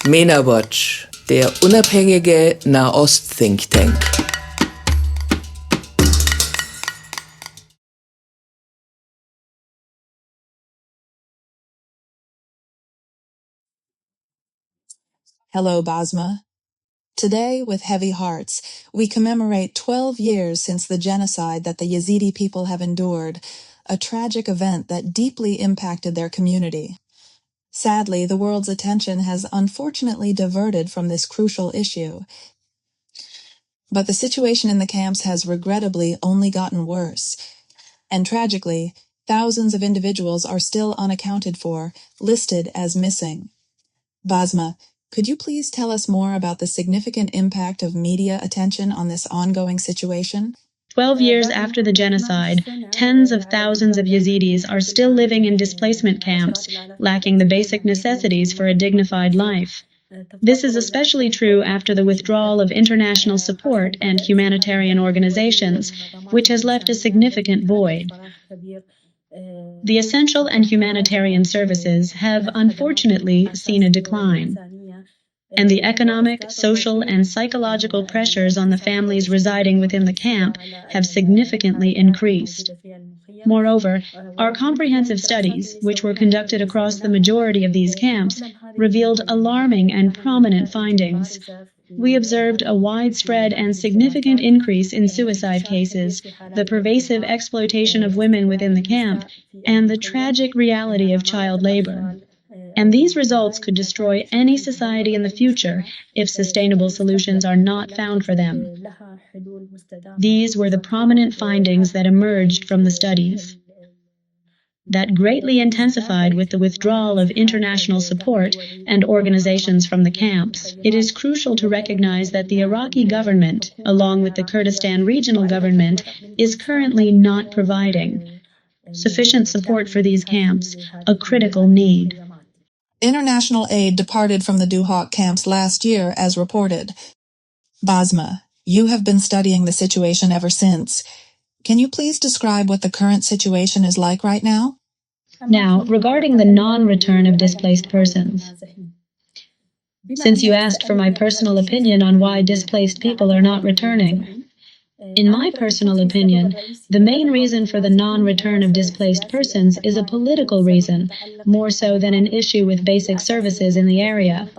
Mena-Watch, der unabhängige Nahost-Think Tank. Hello, Basma. Today, with heavy hearts, we commemorate 12 years since the genocide that the Yazidi people have endured, a tragic event that deeply impacted their community. Sadly, the world's attention has unfortunately diverted from this crucial issue. But the situation in the camps has regrettably only gotten worse. And tragically, thousands of individuals are still unaccounted for, listed as missing. Basma, could you please tell us more about the significant impact of media attention on this ongoing situation? 12 years after the genocide, tens of thousands of Yazidis are still living in displacement camps, lacking the basic necessities for a dignified life. This is especially true after the withdrawal of international support and humanitarian organizations, which has left a significant void. The essential and humanitarian services have unfortunately seen a decline, and the economic, social, and psychological pressures on the families residing within the camp have significantly increased. Moreover, our comprehensive studies, which were conducted across the majority of these camps, revealed alarming and prominent findings. We observed a widespread and significant increase in suicide cases, the pervasive exploitation of women within the camp, and the tragic reality of child labor. And these results could destroy any society in the future if sustainable solutions are not found for them. These were the prominent findings that emerged from the studies. That greatly intensified with the withdrawal of international support and organizations from the camps. It is crucial to recognize that the Iraqi government, along with the Kurdistan regional government, is currently not providing sufficient support for these camps, a critical need. International aid departed from the Duhok camps last year, as reported. Basma, you have been studying the situation ever since. Can you please describe what the current situation is like right now? Now, regarding the non-return of displaced persons. Since you asked for my personal opinion on why displaced people are not returning, in my personal opinion, the main reason for the non-return of displaced persons is a political reason, more so than an issue with basic services in the area.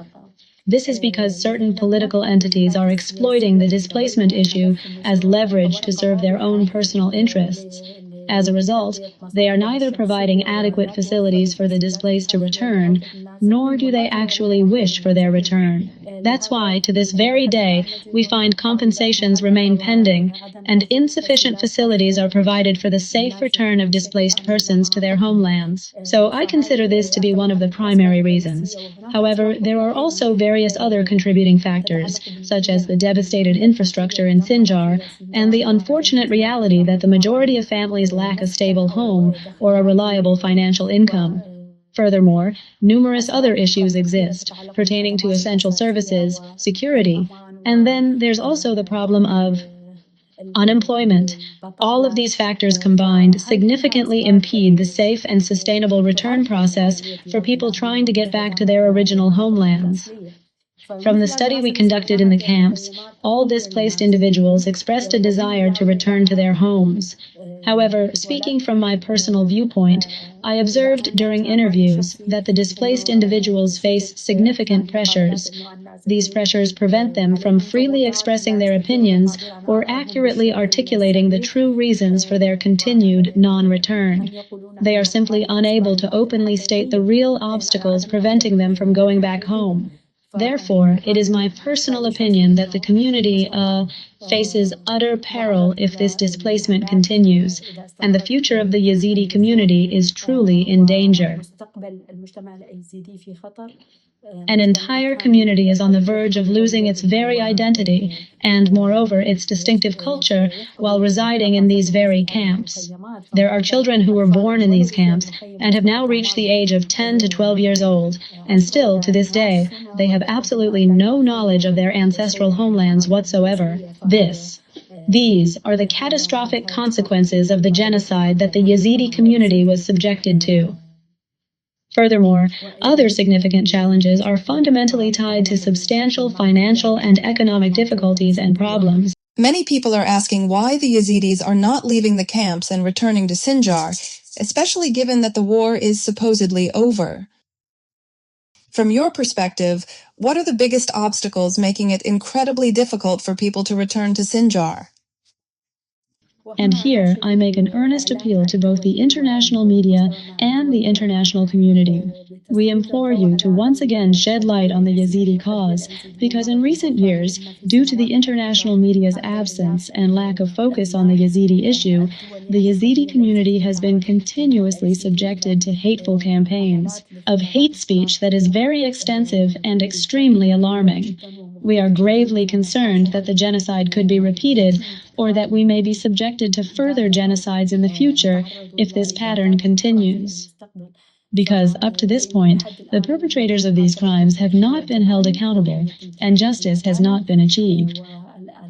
This is because certain political entities are exploiting the displacement issue as leverage to serve their own personal interests. As a result, they are neither providing adequate facilities for the displaced to return, nor do they actually wish for their return. That's why, to this very day, we find compensations remain pending, and insufficient facilities are provided for the safe return of displaced persons to their homelands. So I consider this to be one of the primary reasons. However, there are also various other contributing factors, such as the devastated infrastructure in Sinjar, and the unfortunate reality that the majority of families lack a stable home or a reliable financial income. Furthermore, numerous other issues exist pertaining to essential services, security, and then there's also the problem of unemployment. All of these factors combined significantly impede the safe and sustainable return process for people trying to get back to their original homelands. From the study we conducted in the camps, all displaced individuals expressed a desire to return to their homes. However, speaking from my personal viewpoint, I observed during interviews that the displaced individuals face significant pressures. These pressures prevent them from freely expressing their opinions or accurately articulating the true reasons for their continued non-return. They are simply unable to openly state the real obstacles preventing them from going back home. Therefore, it is my personal opinion that the community faces utter peril if this displacement continues, and the future of the Yazidi community is truly in danger. An entire community is on the verge of losing its very identity and, moreover, its distinctive culture while residing in these very camps. There are children who were born in these camps and have now reached the age of 10 to 12 years old, and still, to this day, they have absolutely no knowledge of their ancestral homelands whatsoever. These are the catastrophic consequences of the genocide that the Yazidi community was subjected to. Furthermore, other significant challenges are fundamentally tied to substantial financial and economic difficulties and problems. Many people are asking why the Yazidis are not leaving the camps and returning to Sinjar, especially given that the war is supposedly over. From your perspective, what are the biggest obstacles making it incredibly difficult for people to return to Sinjar? And here, I make an earnest appeal to both the international media and the international community. We implore you to once again shed light on the Yazidi cause, because in recent years, due to the international media's absence and lack of focus on the Yazidi issue, the Yazidi community has been continuously subjected to hateful campaigns of hate speech that is very extensive and extremely alarming. We are gravely concerned that the genocide could be repeated, or that we may be subjected to further genocides in the future if this pattern continues. Because up to this point, the perpetrators of these crimes have not been held accountable, and justice has not been achieved.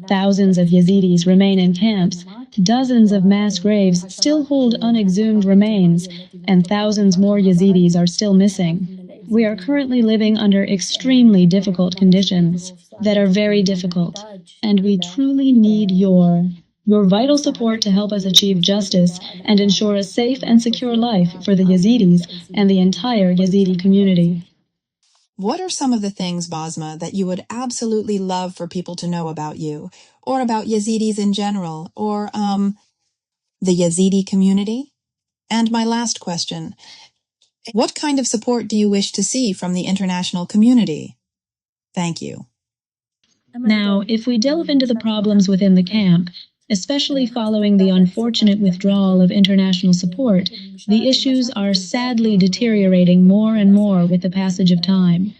Thousands of Yazidis remain in camps, dozens of mass graves still hold unexhumed remains, and thousands more Yazidis are still missing. We are currently living under extremely difficult conditions that are very difficult, and we truly need your vital support to help us achieve justice and ensure a safe and secure life for the Yazidis and the entire Yazidi community. What are some of the things, Basma, that you would absolutely love for people to know about you, or about Yazidis in general, or, the Yazidi community? And my last question, what kind of support do you wish to see from the international community? Thank you. Now, if we delve into the problems within the camp, especially following the unfortunate withdrawal of international support, the issues are sadly deteriorating more and more with the passage of time.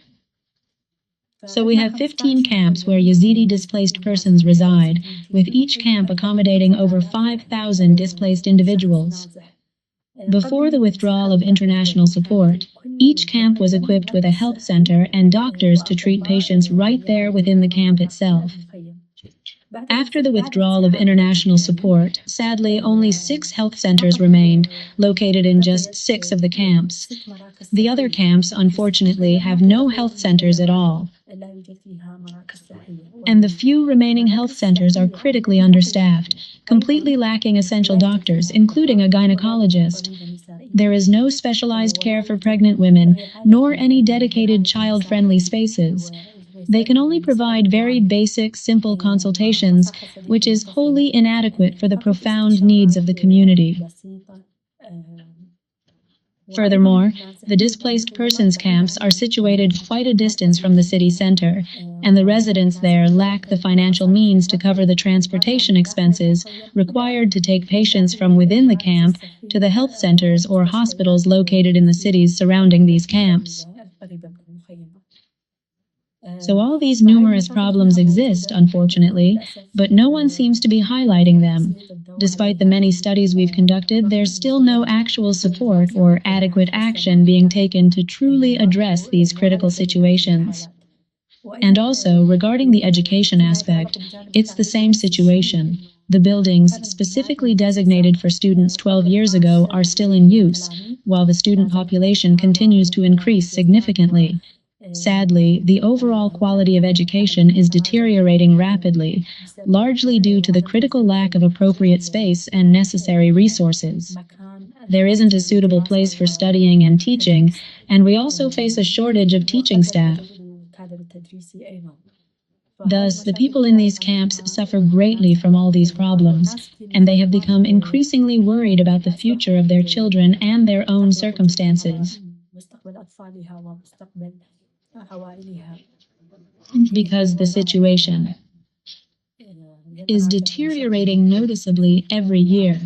So we have 15 camps where Yazidi displaced persons reside, with each camp accommodating over 5,000 displaced individuals. Before the withdrawal of international support, each camp was equipped with a health center and doctors to treat patients right there within the camp itself. After the withdrawal of international support, sadly, only 6 health centers remained, located in just 6 of the camps. The other camps, unfortunately, have no health centers at all. And the few remaining health centers are critically understaffed, completely lacking essential doctors, including a gynecologist. There is no specialized care for pregnant women, nor any dedicated child-friendly spaces. They can only provide very basic, simple consultations, which is wholly inadequate for the profound needs of the community. Furthermore, the displaced persons camps are situated quite a distance from the city center, and the residents there lack the financial means to cover the transportation expenses required to take patients from within the camp to the health centers or hospitals located in the cities surrounding these camps. So all these numerous problems exist, unfortunately, but no one seems to be highlighting them. Despite the many studies we've conducted, there's still no actual support or adequate action being taken to truly address these critical situations. And also, regarding the education aspect, it's the same situation. The buildings specifically designated for students 12 years ago are still in use, while the student population continues to increase significantly. Sadly, the overall quality of education is deteriorating rapidly, largely due to the critical lack of appropriate space and necessary resources. There isn't a suitable place for studying and teaching, and we also face a shortage of teaching staff. Thus, the people in these camps suffer greatly from all these problems, and they have become increasingly worried about the future of their children and their own circumstances. Because the situation is deteriorating noticeably every year.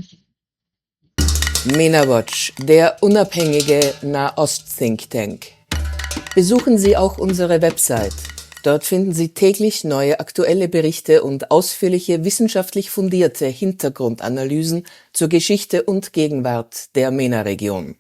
Mena-Watch, der unabhängige Nahost-Think Tank. Besuchen Sie auch unsere Website. Dort finden Sie täglich neue aktuelle Berichte und ausführliche wissenschaftlich fundierte Hintergrundanalysen zur Geschichte und Gegenwart der MENA-Region.